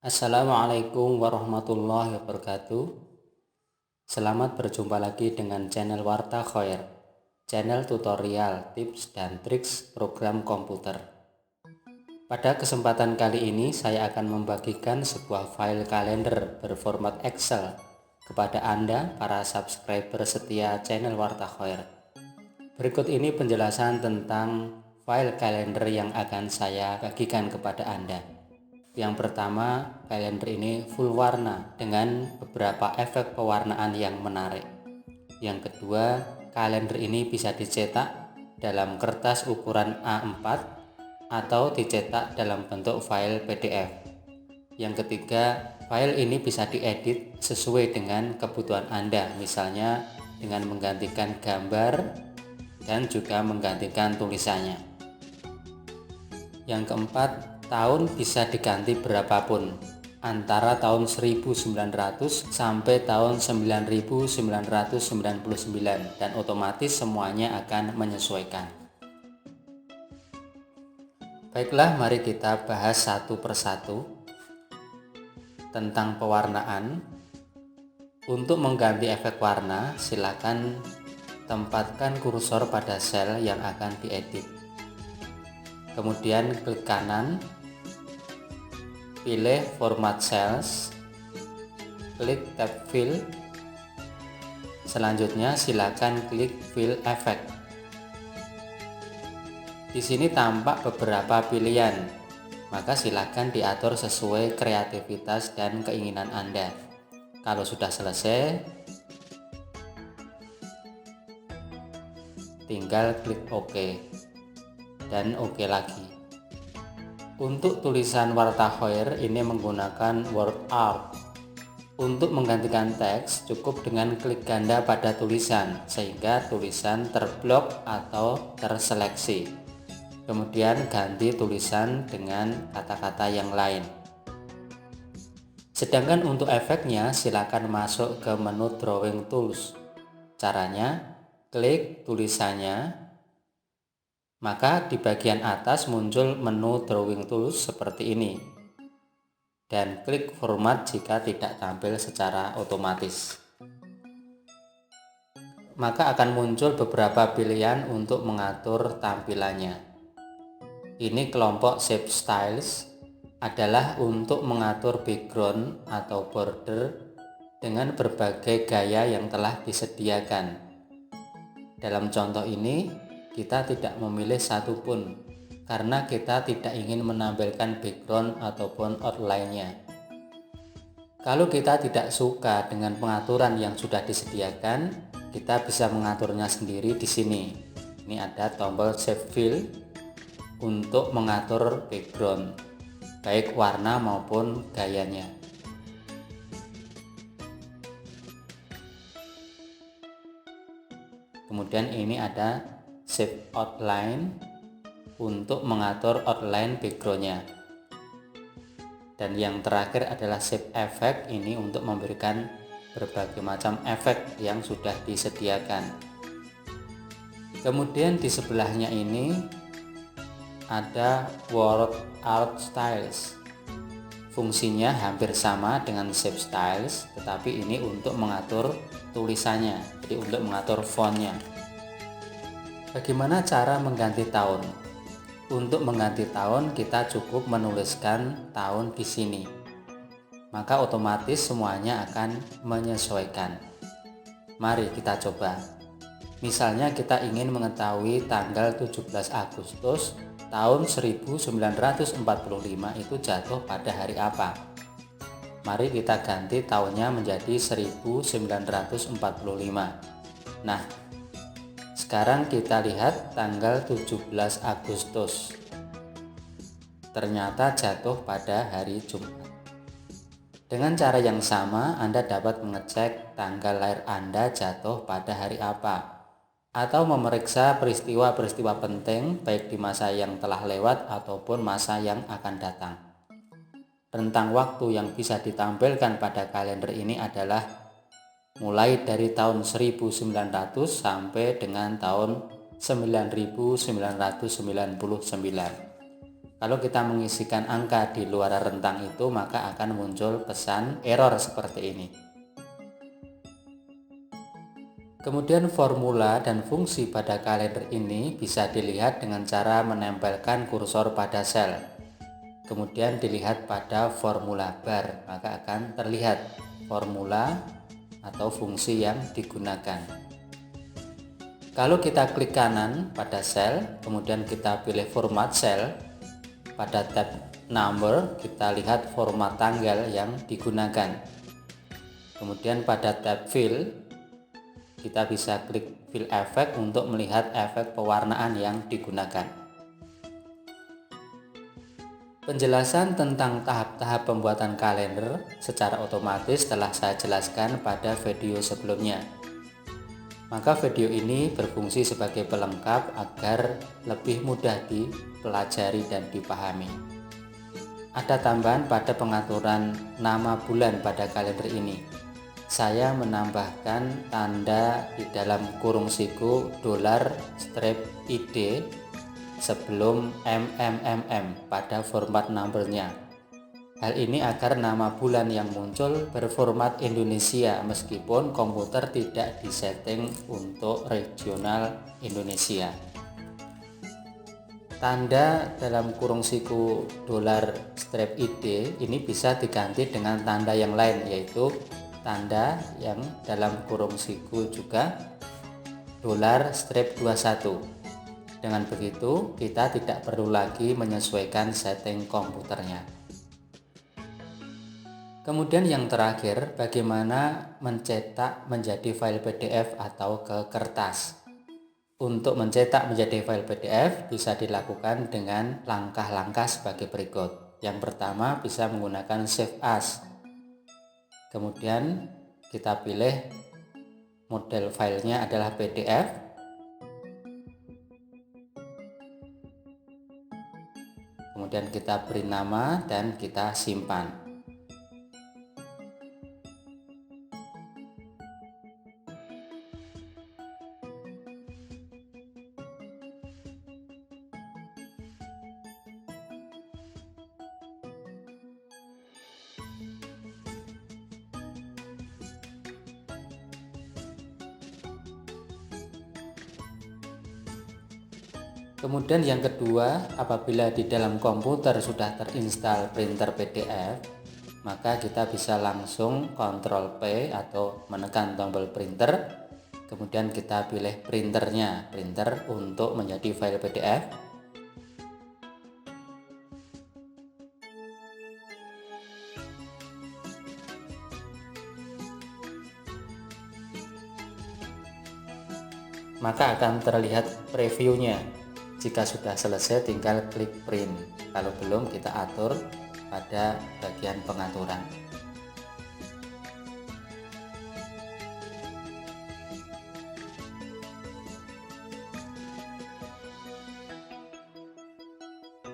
Assalamualaikum warahmatullahi wabarakatuh. Selamat berjumpa lagi dengan channel Warta Khoir, channel tutorial, tips, dan triks program komputer. Pada kesempatan kali ini saya akan membagikan sebuah file kalender berformat Excel kepada Anda para subscriber setia channel Warta Khoir. Berikut ini penjelasan tentang file kalender yang akan saya bagikan kepada Anda. Yang pertama, kalender ini full warna dengan beberapa efek pewarnaan yang menarik. Yang kedua, kalender ini bisa dicetak dalam kertas ukuran A4 atau dicetak dalam bentuk file PDF. Yang ketiga, file ini bisa diedit sesuai dengan kebutuhan Anda, misalnya dengan menggantikan gambar dan juga menggantikan tulisannya. Yang keempat, tahun bisa diganti berapapun, antara tahun 1900 sampai tahun 9999 dan otomatis semuanya akan menyesuaikan. Baiklah, mari kita bahas satu persatu tentang pewarnaan. Untuk mengganti efek warna, silakan tempatkan kursor pada sel yang akan diedit. Kemudian klik kanan, pilih Format Cells, klik tab Fill. Selanjutnya silakan klik Fill Effect. Di sini tampak beberapa pilihan, maka silakan diatur sesuai kreativitas dan keinginan Anda. Kalau sudah selesai, tinggal klik OK dan OK lagi. Untuk tulisan Warta Khoir ini menggunakan word art. Untuk menggantikan teks cukup dengan klik ganda pada tulisan sehingga tulisan terblok atau terseleksi. Kemudian ganti tulisan dengan kata-kata yang lain. Sedangkan untuk efeknya silakan masuk ke menu Drawing Tools. Caranya, klik tulisannya, maka di bagian atas muncul menu Drawing Tools seperti ini, dan klik format jika tidak tampil secara otomatis. Maka akan muncul beberapa pilihan untuk mengatur tampilannya. Ini kelompok Shape Styles adalah untuk mengatur background atau border dengan berbagai gaya yang telah disediakan. Dalam contoh ini, kita tidak memilih satu pun karena kita tidak ingin menampilkan background ataupun outline-nya. Kalau kita tidak suka dengan pengaturan yang sudah disediakan, kita bisa mengaturnya sendiri di sini. Ini ada tombol Shape Fill untuk mengatur background, baik warna maupun gayanya. Kemudian ini ada Shape Outline untuk mengatur outline backgroundnya. Dan yang terakhir adalah Shape Effect, ini untuk memberikan berbagai macam efek yang sudah disediakan. Kemudian di sebelahnya ini ada Word Art Styles. Fungsinya hampir sama dengan Shape Styles, tetapi ini untuk mengatur tulisannya, jadi untuk mengatur fontnya. Bagaimana cara mengganti tahun? Untuk mengganti tahun kita cukup menuliskan tahun di sini. Maka otomatis semuanya akan menyesuaikan. Mari kita coba. Misalnya kita ingin mengetahui tanggal 17 Agustus tahun 1945 itu jatuh pada hari apa. Mari kita ganti tahunnya menjadi 1945. Nah, sekarang kita lihat tanggal 17 Agustus. Ternyata jatuh pada hari Jumat. Dengan cara yang sama, Anda dapat mengecek tanggal lahir Anda jatuh pada hari apa, atau memeriksa peristiwa-peristiwa penting baik di masa yang telah lewat ataupun masa yang akan datang. Rentang waktu yang bisa ditampilkan pada kalender ini adalah mulai dari tahun 1900 sampai dengan tahun 9.999. Kalau kita mengisikan angka di luar rentang itu, maka akan muncul pesan error seperti ini. Kemudian formula dan fungsi pada kalender ini bisa dilihat dengan cara menempelkan kursor pada sel. Kemudian dilihat pada formula bar, maka akan terlihat formula atau fungsi yang digunakan. Kalau kita klik kanan pada sel, kemudian kita pilih format sel, pada tab number kita lihat format tanggal yang digunakan. Kemudian pada tab fill kita bisa klik fill effect untuk melihat efek pewarnaan yang digunakan. Penjelasan tentang tahap-tahap pembuatan kalender secara otomatis telah saya jelaskan pada video sebelumnya. Maka video ini berfungsi sebagai pelengkap agar lebih mudah dipelajari dan dipahami. Ada tambahan pada pengaturan nama bulan pada kalender ini. Saya menambahkan tanda di dalam kurung siku $ID sebelum MMMM pada format numbernya. Hal ini agar nama bulan yang muncul berformat Indonesia meskipun komputer tidak disetting untuk regional Indonesia. Tanda dalam kurung siku $ID ini bisa diganti dengan tanda yang lain, yaitu tanda yang dalam kurung siku juga $21. Dengan begitu kita tidak perlu lagi menyesuaikan setting komputernya. Kemudian yang terakhir, bagaimana mencetak menjadi file PDF atau ke kertas. Untuk mencetak menjadi file PDF bisa dilakukan dengan langkah-langkah sebagai berikut. Yang pertama, bisa menggunakan Save As. Kemudian kita pilih model filenya adalah PDF. Kemudian kita beri nama dan kita simpan. Kemudian yang kedua, apabila di dalam komputer sudah terinstal printer PDF, maka kita bisa langsung Ctrl P atau menekan tombol printer, kemudian kita pilih printer untuk menjadi file PDF. Maka akan terlihat previewnya. Jika sudah selesai tinggal klik print. Kalau belum kita atur pada bagian pengaturan.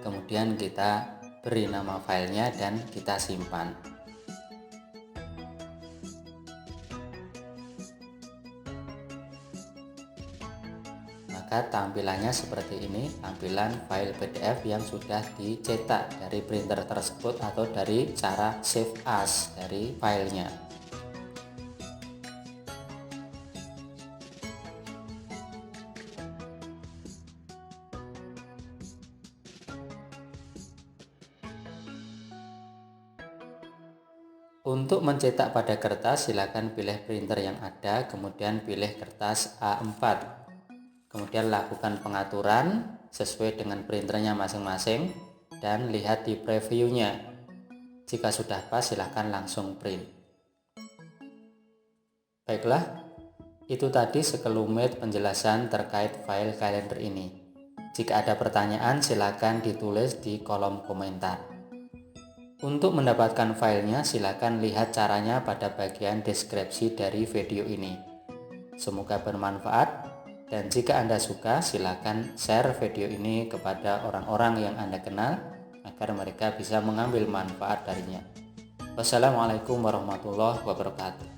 Kemudian kita beri nama filenya dan kita simpan. Maka tampilannya seperti ini, tampilan file PDF yang sudah dicetak dari printer tersebut atau dari cara Save As dari filenya. Untuk mencetak pada kertas, silakan pilih printer yang ada, kemudian pilih kertas A4. Kemudian lakukan pengaturan sesuai dengan printernya masing-masing dan lihat di previewnya. Jika sudah pas, silakan langsung print. Baiklah, itu tadi sekelumit penjelasan terkait file kalender ini. Jika ada pertanyaan, silakan ditulis di kolom komentar. Untuk mendapatkan filenya, silakan lihat caranya pada bagian deskripsi dari video ini. Semoga bermanfaat. Dan jika Anda suka, silakan share video ini kepada orang-orang yang Anda kenal agar mereka bisa mengambil manfaat darinya. Wassalamualaikum warahmatullahi wabarakatuh.